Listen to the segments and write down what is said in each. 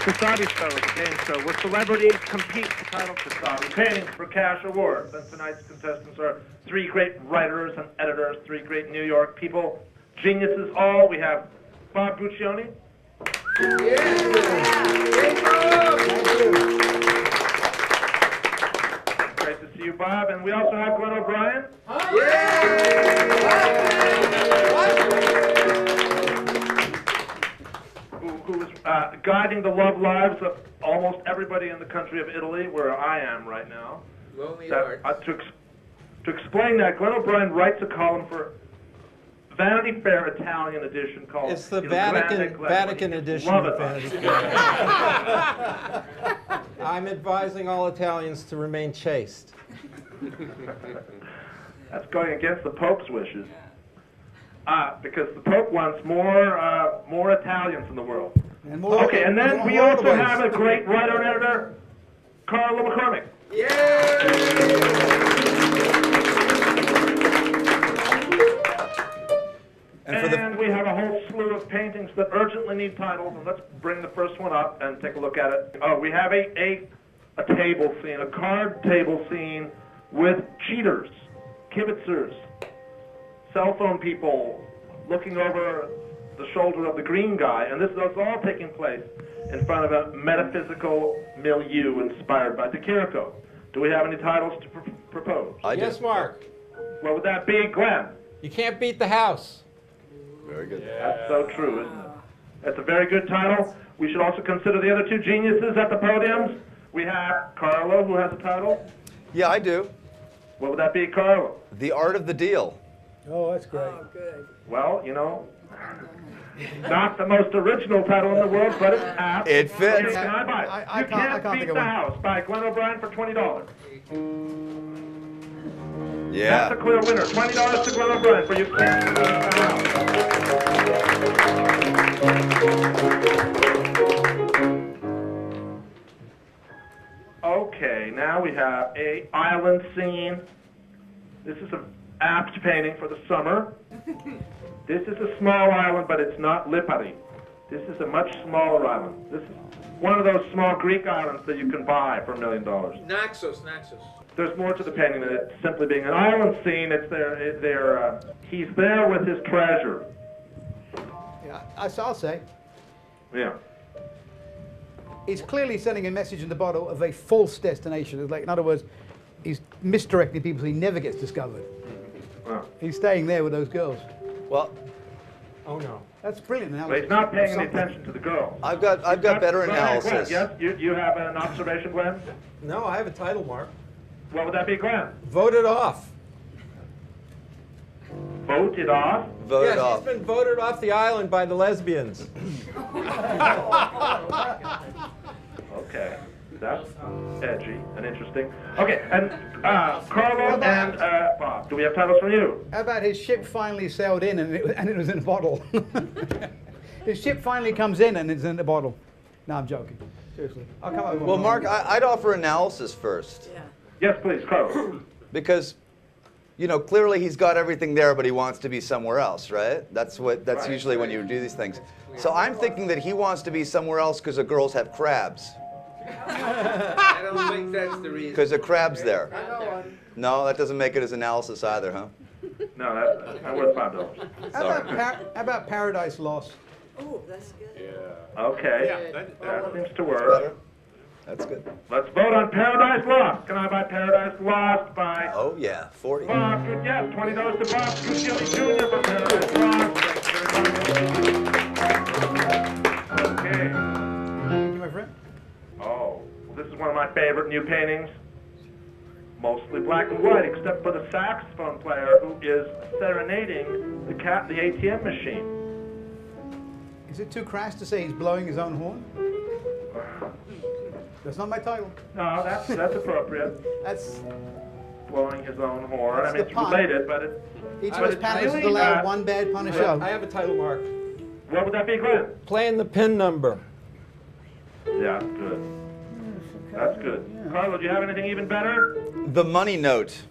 Casabi Show is a game show where celebrities compete for the title Casabi Paintings for cash awards. And tonight's contestants are three great writers and editors, three great New York people, geniuses all. We have Bob Guccione. Yeah. Great to see you, Bob. And we also have Glenn O'Brien. Who is guiding the love lives of almost everybody in the country of Italy, where I am right now. Lonely To explain that, Glenn O'Brien writes a column for Vanity Fair Italian edition called... It's the Vatican edition of Vanity Fair. I'm advising all Italians to remain chaste. That's going against the Pope's wishes. Because the Pope wants more Italians in the world. And okay, and then we also have a great writer and editor, Carlo McCormick. And we have a whole slew of paintings that urgently need titles, and let's bring the first one up and take a look at it. Oh, we have a table scene, a card table scene with cheaters, kibitzers, cell phone people looking over the shoulder of the green guy, and this is all taking place in front of a metaphysical milieu inspired by De Chirico. Do we have any titles to propose? Yes, Mark. What would that be, Glenn? You can't beat the house. Very good. Yeah. That's so true, isn't it? That's a very good title. We should also consider the other two geniuses at the podiums. We have Carlo, who has a title. Yeah, I do. What would that be, Carlo? The Art of the Deal. Oh, that's great. Oh, good. Well, you know, not the most original title in the world, but it's apt. It fits. Can I buy it? You can't beat the house by Glenn O'Brien for $20. Yeah. That's a clear winner. $20 to Glenn O'Brien for You Can't Beat the House. Okay, now we have a island scene. This is an apt painting for the summer. This is a small island, but it's not Lipari. This is a much smaller island. This is one of those small Greek islands that you can buy for $1 million. Naxos. There's more to the painting than it simply being an island scene. It's he's there with his treasure. Yeah, I'll say. Yeah. He's clearly sending a message in the bottle of a false destination. It's like, in other words, he's misdirecting people so he never gets discovered. Wow. He's staying there with those girls. Well, oh no. That's brilliant. But he's not paying any attention to the girl. I've got better analysis. Yes, you have an observation, Glenn? No, I have a title, Mark. What would that be, Glenn? Voted off. Voted off? Voted off. She's been voted off the island by the lesbians. Okay, that's edgy and interesting. Okay, and Carlo and Bob, do we have titles from you? How about his ship finally sailed in and it was in a bottle? His ship finally comes in and it's in a bottle. No, I'm joking. Seriously. I'll come up with one. Well, Mark, I'd offer analysis first. Yeah. Yes, please, Carlo. Because, you know, clearly he's got everything there, but he wants to be somewhere else, right? That's Right. usually when you do these things. So I'm thinking that he wants to be somewhere else because the girls have crabs. I don't think that's the reason. Because the crab's there. No, that doesn't make it as analysis either, huh? No, that's worth $5. How about Paradise Lost? Oh, that's good. Okay, that seems to work. That's good. Let's vote on Paradise Lost. Can I buy Paradise Lost by Oh, yeah, 40. Bob? Yes, $20 to Bob Guccione Jr. for Paradise Lost. Okay. Thank you, my friend. Oh, this is one of my favorite new paintings. Mostly black and white, except for the saxophone player who is serenading the ATM machine. Is it too crass to say he's blowing his own horn? That's not my title. No, that's appropriate. That's blowing his own horn. That's I mean, the it's pun. related, but it's... Each of us panelists is really allowed not- one bad pun a show. I have a title, Mark. What would that be, Glenn? Playing the pin number. Yeah, good. That's good. Carlo, do you have anything even better? The money note.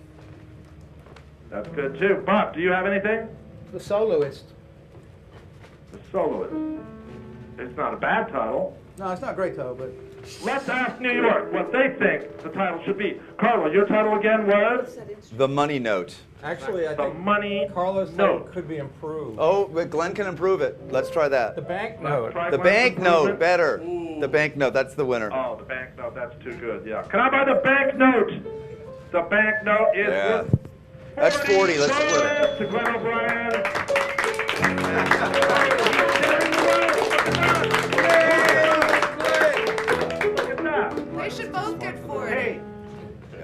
That's good, too. Bob, do you have anything? The soloist. The soloist. It's not a bad title. No, it's not a great title, but Let's ask New York what they think the title should be. Carlo, your title again was? The money note. Actually, I The think money Carlos title note. could be improved. Oh, but Glenn can improve it. Let's try that. The bank Let's note. try The Glenn's bank note, improvement. better. Ooh. The bank note, that's the winner. Oh, the bank note, that's too good, yeah. Can I buy the bank note? The bank note is Yeah. worth That's 40, let's split it. to Glenn O'Brien. Look at that. They should both get 40. Hey,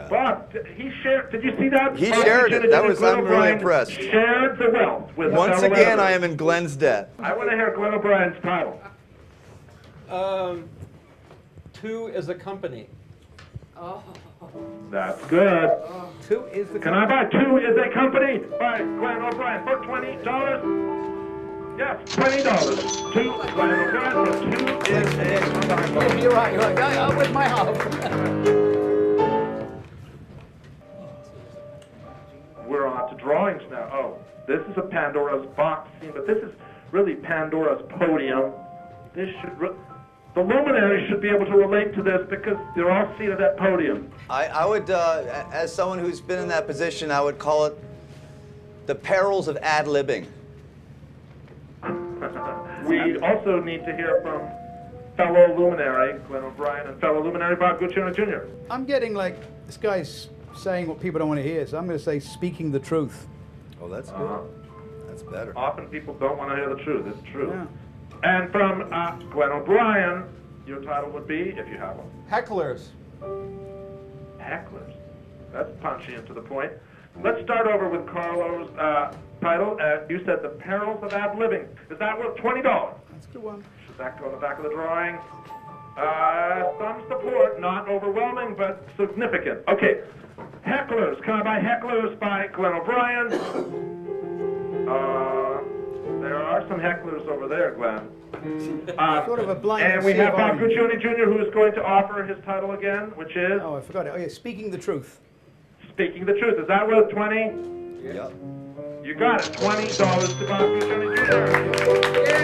Bob, he shared, did you see that? He shared it. That was, Glenn I'm really O'Brien impressed. Shared the wealth with Once fellow again, editors. I am in Glenn's debt. I want to hear Glenn O'Brien's title. Two is a company. Oh. That's good. two is the. Can I buy Two is a Company by Glenn O'Brien for $20? Yes, $20. Two, Glenn O'Brien for Two is a Company. You're right. You're right. I'm with my half. We're on to drawings now. Oh, this is a Pandora's box scene, but this is really Pandora's podium. This should the luminaries should be able to relate to this because they're all seated at podium. I would, as someone who's been in that position, I would call it the perils of ad-libbing. We also need to hear from fellow luminary Glenn O'Brien and fellow luminary Bob Guccione Jr. I'm getting like this guy's saying what people don't want to hear, so I'm going to say speaking the truth. Oh, that's Uh-huh. good. That's better. Often people don't want to hear the truth. It's true. Yeah. And from Glenn O'Brien, your title would be, if you have one, Hecklers. Hecklers. That's punchy and to the point. Let's start over with Carlo's title. You said The Perils of Ad-Libbing. Is that worth $20? That's a good one. Should that go on the back of the drawing? Some support, not overwhelming, but significant. Okay, Hecklers. Can I buy Hecklers by Glenn O'Brien? There are some hecklers over there, Glenn. Sort of a blind. And we sea have of Bob orange. Guccione Jr., who is going to offer his title again, which is Oh, I forgot it. Oh, yeah, speaking the truth. Speaking the Truth. Is that worth 20? Yep. You got it. $20 to Bob Guccione Jr.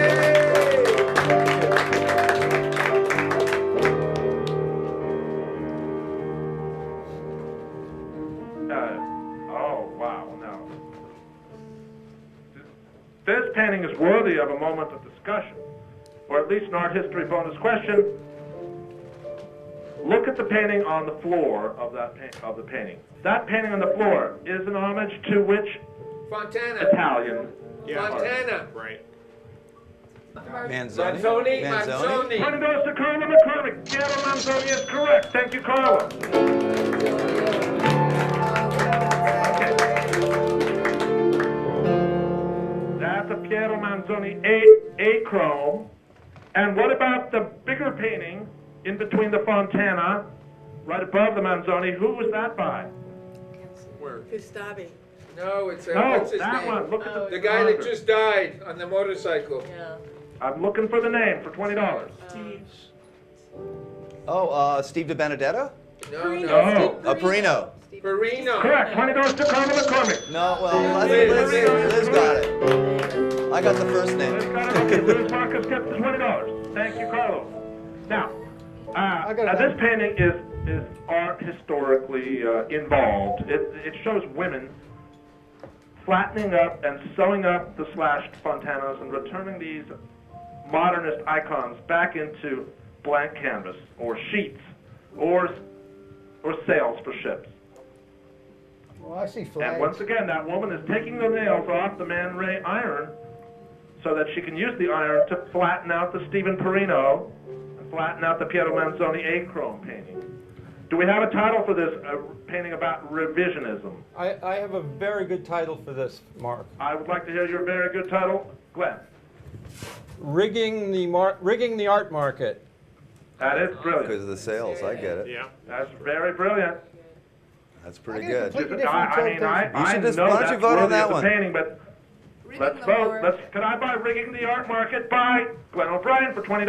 Oh, wow. Now, this painting is worthy of a moment of discussion, or at least an art history bonus question. Look at the painting on the floor of the painting. That painting on the floor is an homage to which Fontana. Italian? Fontana. Right. Manzoni? Manzoni. Manzoni? $20 to Carlo McCormick. Piero Manzoni is correct. Thank you, Carlo. Okay. That's a Piero Manzoni A-chrome. And what about the bigger painting in between the Fontana, right above the Manzoni? Who was that by? Where? Gustavi. No, it's No, what's his that name? one. Look at The guy that just died on the motorcycle. Yeah. I'm looking for the name for $20. Oh, Steve DiBenedetto? No, No. no. Perino. Farino. Correct. $20 to Carlo McCormick. No, well, Liz got it. I got the first Liz name. got it. Okay, Liz Marcus gets the $20. Thank you, Carlo. Now, this painting is art historically involved. It shows women flattening up and sewing up the slashed Fontanas and returning these modernist icons back into blank canvas or sheets or sails for ships. Well, I see flags. And once again, that woman is taking the nails off the Man Ray iron so that she can use the iron to flatten out the Stephen Perino and flatten out the Piero Manzoni A-chrome painting. Do we have a title for this painting about revisionism? I have a very good title for this, Mark. I would like to hear your very good title. Glenn. Rigging the art market. That is brilliant. Because of the sales, I get it. Yeah. That's very brilliant. That's pretty I get good. completely I mean, different I You should just- know why don't that's you vote on worthy that of the one? painting, but Rigging let's the vote. board. Can I buy Rigging the Art Market by Glenn O'Brien for $20?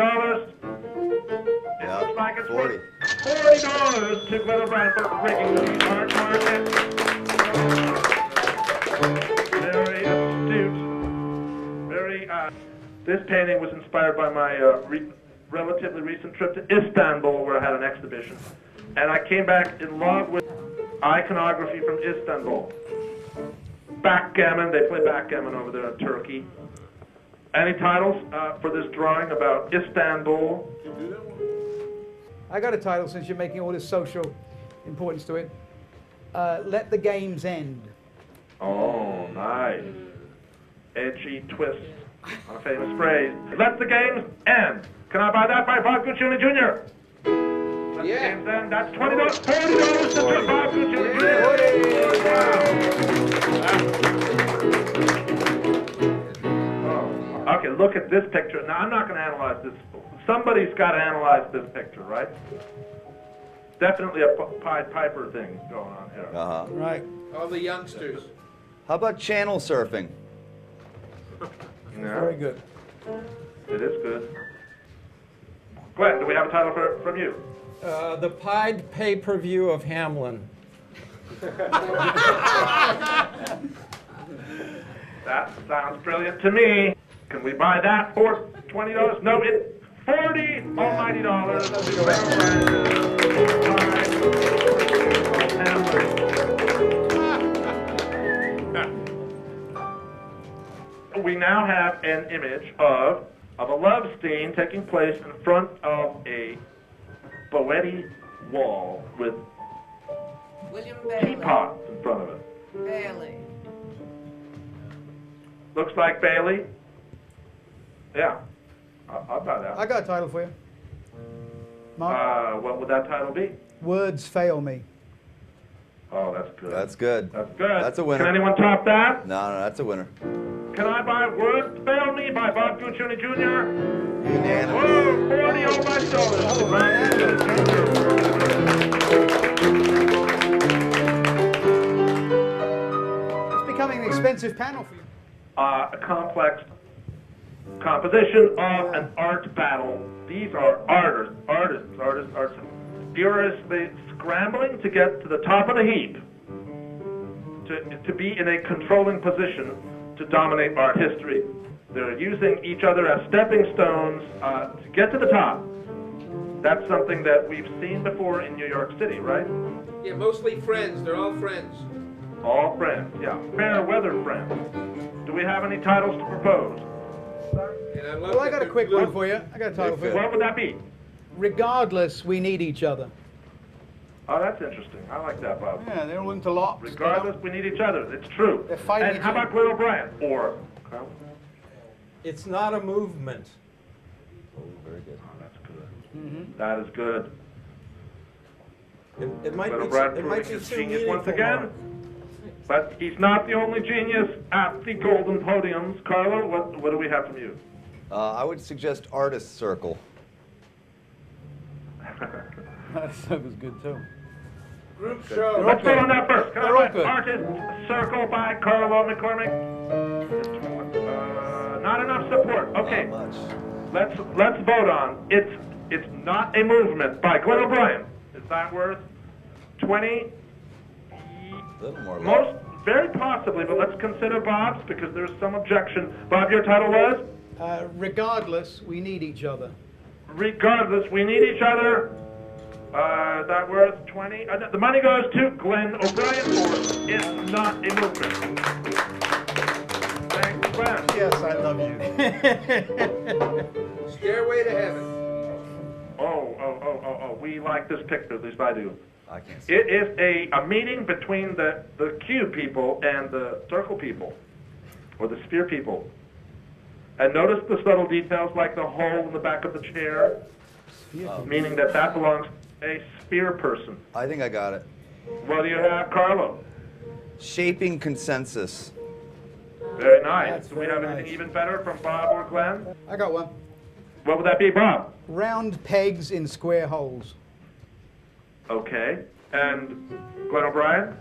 Yeah, Looks like it's 40. $40 to Glenn O'Brien for Rigging the Art Market. Very astute. This painting was inspired by my relatively recent trip to Istanbul, where I had an exhibition. And I came back in love with iconography from Istanbul. Backgammon, they play backgammon over there in Turkey. Any titles for this drawing about Istanbul? I got a title since you're making all this social importance to it. Let the games end. Oh, nice. Edgy twist on a famous phrase. Let the games end. Can I buy that by Bob Guccione Jr.? Let the Yeah. games end. That's $20, $40 to Bob Guccione Jr. Oh, okay, look at this picture. Now, I'm not going to analyze this. Somebody's got to analyze this picture, right? Definitely a Pied Piper thing going on here. Uh-huh. Right. All the youngsters. How about channel surfing? Yeah, Very good. it is good. Glenn, do we have a title from you? The Pied pay-per-view of Hamlin. That sounds brilliant to me. Can we buy that for $20? No, it's $40 almighty dollars. We now have an image of a love scene taking place in front of a Boetti wall with William Bailey. teapots in front of it. Bailey. Looks like Bailey. Yeah, I'll buy that. I got a title for you. Mark, What would that title be? words fail me. Oh, that's good. That's good. That's good. That's a winner. Can anyone top that? No, that's a winner. Can I buy Words Fail Me by Bob Guccione Jr.? Unanimous. Whoa, 40 all my dollars. It's becoming an expensive panel for you. A complex composition of an art battle. These are artists, furiously scrambling to get to the top of the heap, to be in a controlling position to dominate art history. They're using each other as stepping stones to get to the top. That's something that we've seen before in New York City, right? Yeah, mostly friends. They're all friends. All friends, yeah. Fair weather friends. Do we have any titles to propose? And I love Well, I that got a they're quick blue. one for you. I got a title for you. What would that be? Regardless, we need each other. Oh, that's interesting. I like that, Bob. Yeah, they're all into locks. Regardless, we need each other. It's true. They're fighting And each how other. about Glenn O'Brien? Or Carl? It's not a movement. Oh, very good. Oh, that's good. That is good. It might Glenn be. O'Brien It might proving be his too genius once meaningful, again. Mark. But he's not the only genius at the golden podiums. Carlo, what do we have from you? I would suggest artist circle. That was good too. Group show. Let's go on that first. Can They're all I good. buy Artist Circle by Carlo McCormick? Not enough support. Okay. Not much. Let's vote on it's not a movement by Glenn O'Brien. Is that worth 20? A little more. Most very possibly, but let's consider Bob's because there's some objection. Bob, your title was Regardless, we need each other. Regardless, we need each other. Is that worth 20? The money goes to Glenn O'Brien for It's Not a Movement. Thanks, Glenn. Yes, I love you. Stairway to heaven. Oh. We like this picture, at least I do. I can't see. It is a meeting between the cube people and the circle people, or the sphere people. And notice the subtle details like the hole in the back of the chair, meaning that belongs to a sphere person. I think I got it. What do you have, Carlo? Shaping consensus. Very nice. That's Do we very have anything nice. even better from Bob or Glenn? I got one. What would that be, Bob? Round pegs in square holes. Okay. And Glenn O'Brien?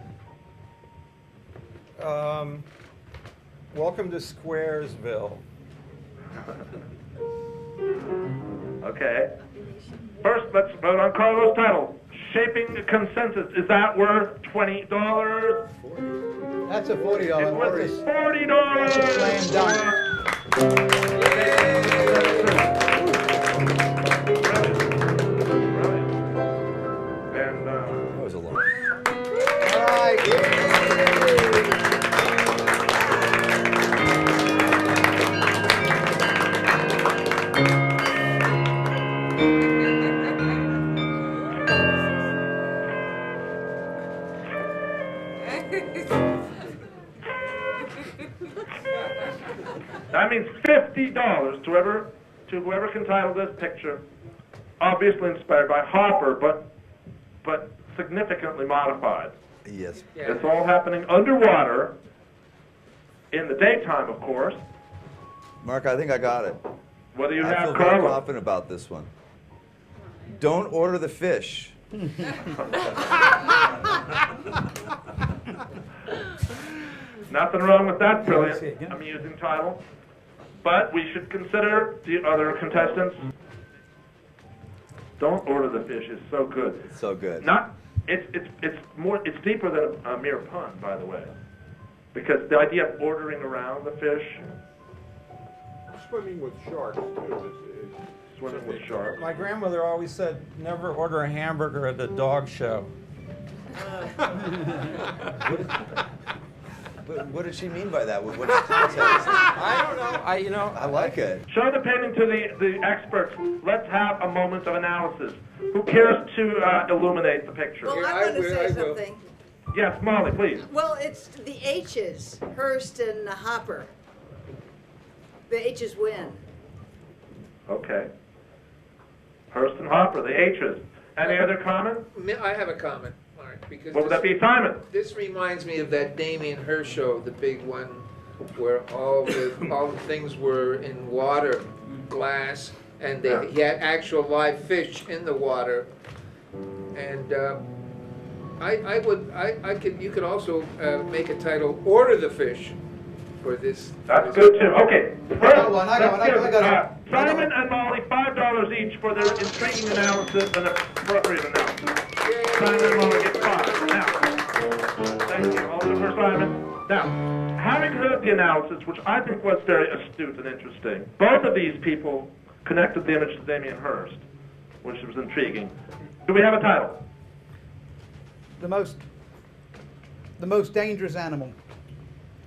Welcome to Squaresville. Okay. First, let's vote on Carlos' title. Shaping Consensus. Is that worth $20? That's a $40 It was Morris. $40. Slam dunk. And That was a lot. All right. that means $50 to whoever can title this picture. Obviously inspired by Hopper, but significantly modified. Yes. Yeah. It's all happening underwater, in the daytime, of course. Mark, I think I got it. What do you I have, feel very Carlo? confident about this one. Don't order the fish. Nothing wrong with that see brilliant, it again. amusing title. But we should consider the other contestants. Don't order the fish is so good. It's so good. It's deeper than a mere pun, by the way, because the idea of ordering around the fish, Swimming with sharks, too. swimming with sharks. My grandmother always said, never order a hamburger at a dog show. What did she mean by that? What's the context? I don't know. I like it. Show the painting to the experts. Let's have a moment of analysis. Who cares to illuminate the picture? Well, Yeah, I'm going I to say will. something. Yes, Molly, please. Well, it's the H's, Hearst and Hopper. The H's win. Okay. Hearst and Hopper, the H's. Any other comment? I have a comment, Mark, because What would that be, Simon? this reminds me of that Damien Hirst show, the big one, where all the things were in water, glass, and he had actual live fish in the water. And you could also make a title, Order the Fish, for this. That's good too. Okay. got one, I got one, I let's give, got it. Simon and Molly $5 each for their intriguing analysis and appropriate analysis. Simon and Molly get $5. Now, thank you. All for Simon. Now, having heard the analysis, which I think was very astute and interesting, both of these people connected the image to Damien Hirst, which was intriguing. Do we have a title? The most dangerous animal.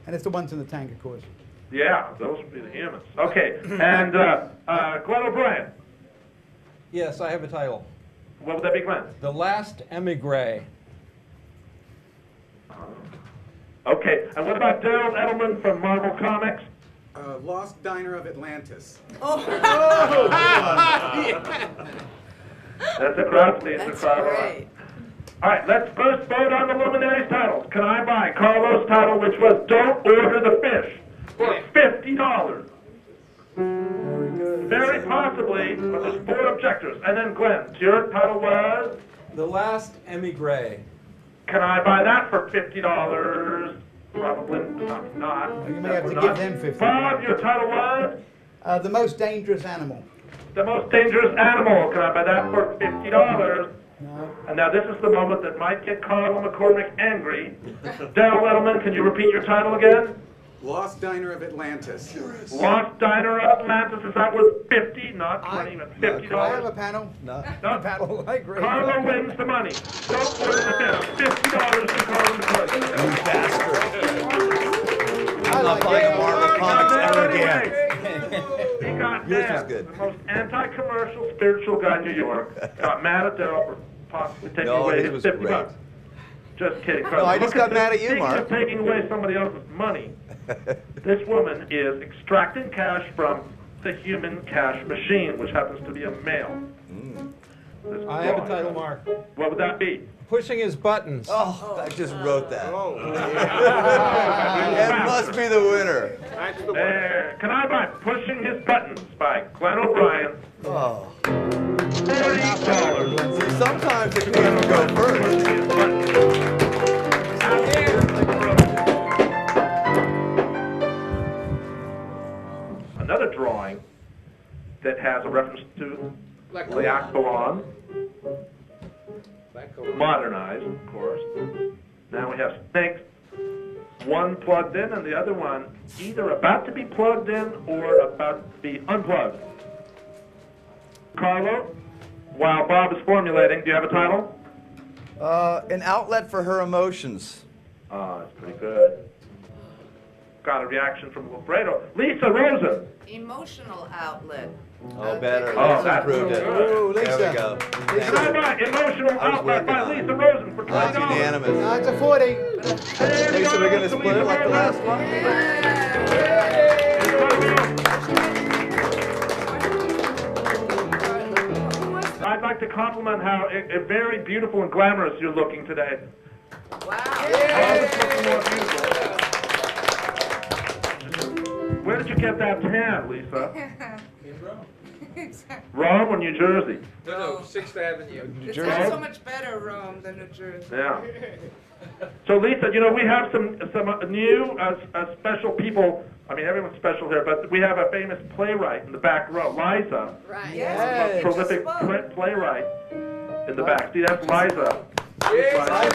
And it's the ones in the tank, of course. Yeah, those would be the humans. Okay, and Glenn O'Brien. Yes, I have a title. What would that be, Glenn? The Last Emigre. Okay, and what about Daryl Edelman from Marvel Comics? Lost Diner of Atlantis. Oh, That's a crowd pleaser, that's Carlo. great. All right, let's first vote on the luminaries' titles. Can I buy Carlos' title, which was Don't Order the Fish, for $50? Very possibly, but there's 4 objectors. And then Glenn, your title was? The Last Emigre. Can I buy that for $50? Probably not. You may have to Not. give them 50. Bob, your title was? The most dangerous animal. The Most Dangerous Animal. Can I buy that for $50? No. And now this is the moment that might get Carlo McCormick angry. Daryl Edelman, can you repeat your title again? Lost Diner of Atlantis. Lost Diner of Atlantis. Is that worth 50, not 20, but $50? I have a panel. No. No. A panel. I agree. Carlo wins the money. Don't order the fish. $50 to Carlo McCormick. You bastard. I I'm not like buying it. a Marvel Comics ever again. He got Yours mad. was good. The most anti-commercial spiritual guy in New York got mad at Daryl for possibly taking No, away it his was $50. great. Just kidding. No, I just got mad at you, Speaking Mark. of taking away somebody else's money, this woman is extracting cash from the human cash machine, which happens to be a male. This I have a boy. title, Mark. What would that be? Pushing his buttons. Oh, I just wrote that. Oh, It must be the winner. that's the one. There. Can I buy Pushing His Buttons by Glenn O'Brien? Oh. $40. Sometimes the queen will go first. Another drawing that has a reference to Like Laocoon, a modernized, of course. Now we have snakes, one plugged in and the other one either about to be plugged in or about to be unplugged. Carlo, while Bob is formulating, do you have a title? An outlet for her emotions. That's pretty good. Got a reaction from Wilfredo. Lisa Rosen. Emotional outlet. Oh, better. Oh, Let's that's improve it. Ooh, There Lisa. we go. How about Emotional I was Outlet by working on Lisa it. Rosen for $20? That's unanimous. It's a 40. There you Lisa, go, we're gonna Lisa split it like the Rosen. last one? I'd like to compliment how very beautiful and glamorous you're looking today. Wow. Always looking more beautiful. Where did you get that tan, Lisa? Rome or New Jersey? No, 6th Avenue. It's not so much better Rome than New Jersey. Yeah. So Lisa, you know, we have some new special people. I mean, everyone's special here, but we have a famous playwright in the back row, Liza, Right. Yes. a prolific playwright in the back. See, that's Liza. Yes. Thank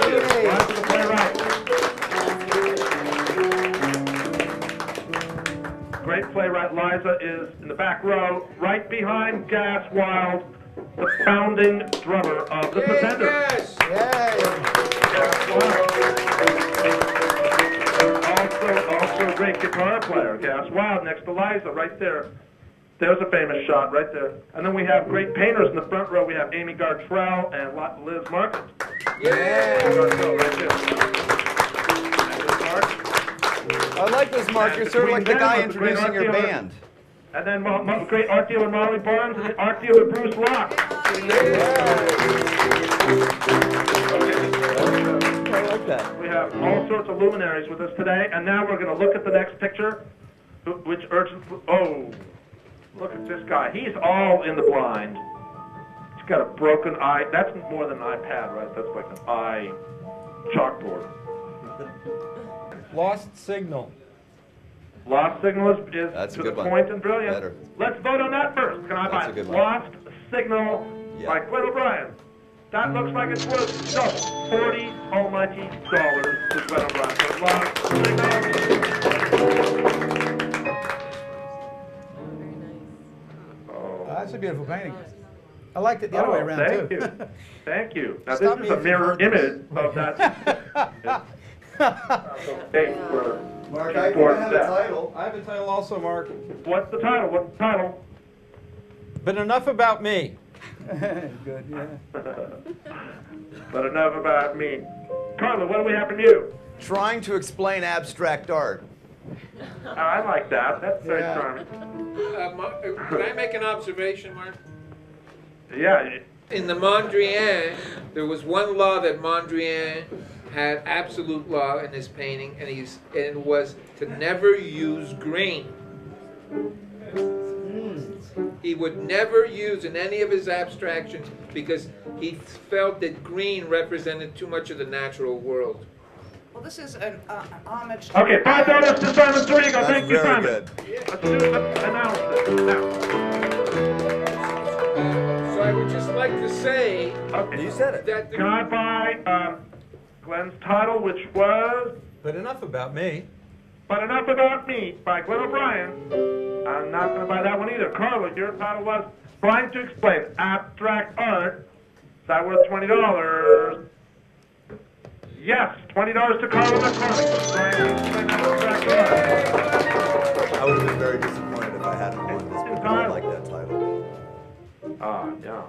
you. Liza the playwright. Great playwright Liza is in the back row, right behind Gas Wild, the founding drummer of the Pretenders. Yes. Also a great guitar player, Gas Wild, next to Liza, right there. There's a famous shot right there. And then we have great painters in the front row. We have Amy Gartrell and Liz Marcus. Yes. Gartrell right there. And Liz Marcus. I like this, Mark. You're sort of like the guy introducing your band. And then great art dealer Molly Barnes and the art dealer Bruce Locke. I like that. We have all sorts of luminaries with us today, and now we're going to look at the next picture, which look at this guy. He's all in the blind. He's got a broken eye. That's more than an iPad, right? That's like an eye chalkboard. Lost signal. Lost Signal is That's a to the good one. point and brilliant. Better. Let's vote on that first. Can I That's buy a good one. Lost Signal Yeah. by Glenn O'Brien? That looks like it's worth double, $40 almighty dollars to Glenn O'Brien. So Lost Signal. Oh, That's a beautiful painting. I liked it the other way around, thank too. you. Thank you. Now Stop this me is a if mirror you've heard image of that. Okay, Mark, I think I have a title. I have a title also, Mark. what's the title? What's the title? But enough about me. Good, yeah. But enough about me. Carla, what do we have from you? Trying to explain abstract art. Oh, I like that. That's very Yeah. charming. Could I make an observation, Mark? Yeah. In the Mondrian, there was one law that Mondrian had absolute law in his painting, and it was to never use green. He would never use in any of his abstractions because he felt that green represented too much of the natural world. Well, this is an homage to... Okay, $5 to Simon Surigo. That's Thank you, very Simon. good. Let's announce this now. So I would just like to say Okay. You said it. that the Can I buy Glenn's title, which was But enough about me. But Enough About Me by Glenn O'Brien? I'm not going to buy that one either. Carla, your title was Trying to Explain Abstract Art. Is that worth $20? Yes, $20 to Carlo McCormick. Trying to Explain Abstract Art. I would have been very disappointed if I hadn't won this because I like that title. Yeah.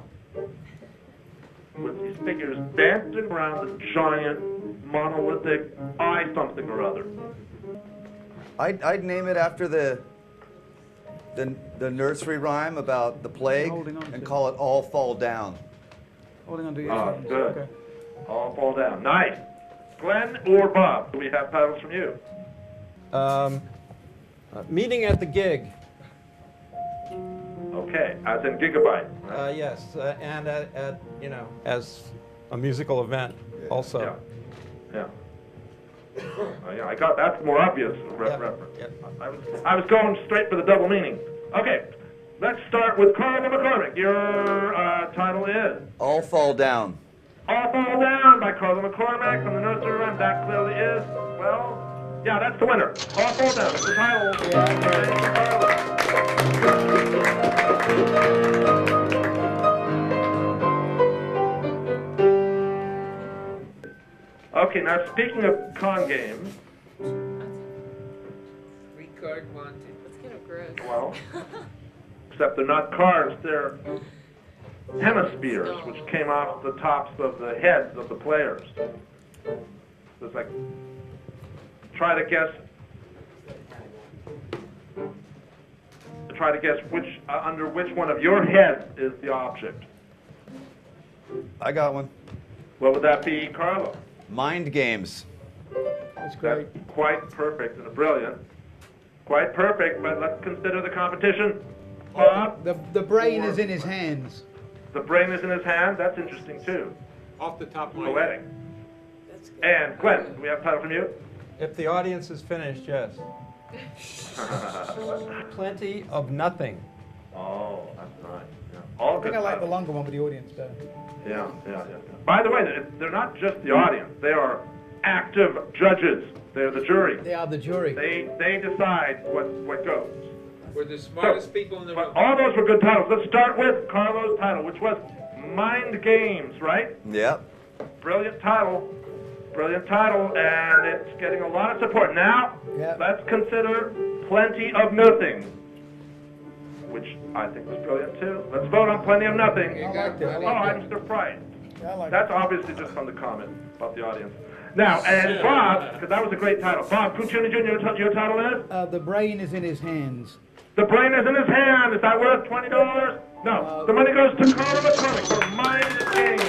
With these figures dancing around the giant monolithic eye something or other. I'd name it after the nursery rhyme about the plague Holding on and to- call it All Fall Down. Holding on to your Oh, phones. good. Okay. All fall down. Nice. Glenn or Bob, do we have titles from you? Meeting at the gig. Okay. Okay, as in gigabyte. Yes, and as a musical event also. Yeah. Yeah, I got that's the more obvious reference. Yep. I was going straight for the double meaning. Okay, let's start with Carlo McCormick. Your title is All Fall Down. All Fall Down by Carlo McCormick from the nursery rhyme. That clearly is, well, yeah, that's the winner. All Fall Down is the title. Okay, now speaking of con games, Three-card Monte. That's kind of gross. well, except they're not cards, they're hemispheres, which came off the tops of the heads of the players. So it's like, try to guess which under which one of your heads is the object. I got one. What would that be, Carlo? Mind games. That's great. That's quite perfect and brilliant. Quite perfect, but let's consider the competition. Bob, The brain is in his hands. the brain is in his hand. That's interesting too. Off the top of my Poetic. head. That's good. And Glenn, do we have a title from you? If the audience is finished, yes. Plenty of nothing. Oh, that's nice. Yeah. All I think good I like the titles. longer one with the audience better. Yeah. By the way, they're not just the audience. They are active judges. They're the jury. They are the jury. They decide what goes. We're the smartest people in the But room. all those were good titles. Let's start with Carlo's title, which was Mind Games, right? Yep. Brilliant title, and it's getting a lot of support. Now, Yep. let's consider Plenty of Nothing, which I think was brilliant too. Let's vote on Plenty of Nothing. You I got liked it. I plenty Oh, of I'm surprised. Yeah, I like That's obviously just from the comment about the audience. Now, and Bob, because that was a great title. Bob Guccione Jr., your title is? The brain is in his hands. The brain is in his hand. Is that worth $20? No. The money goes to Carlo McCormick for Mind Games.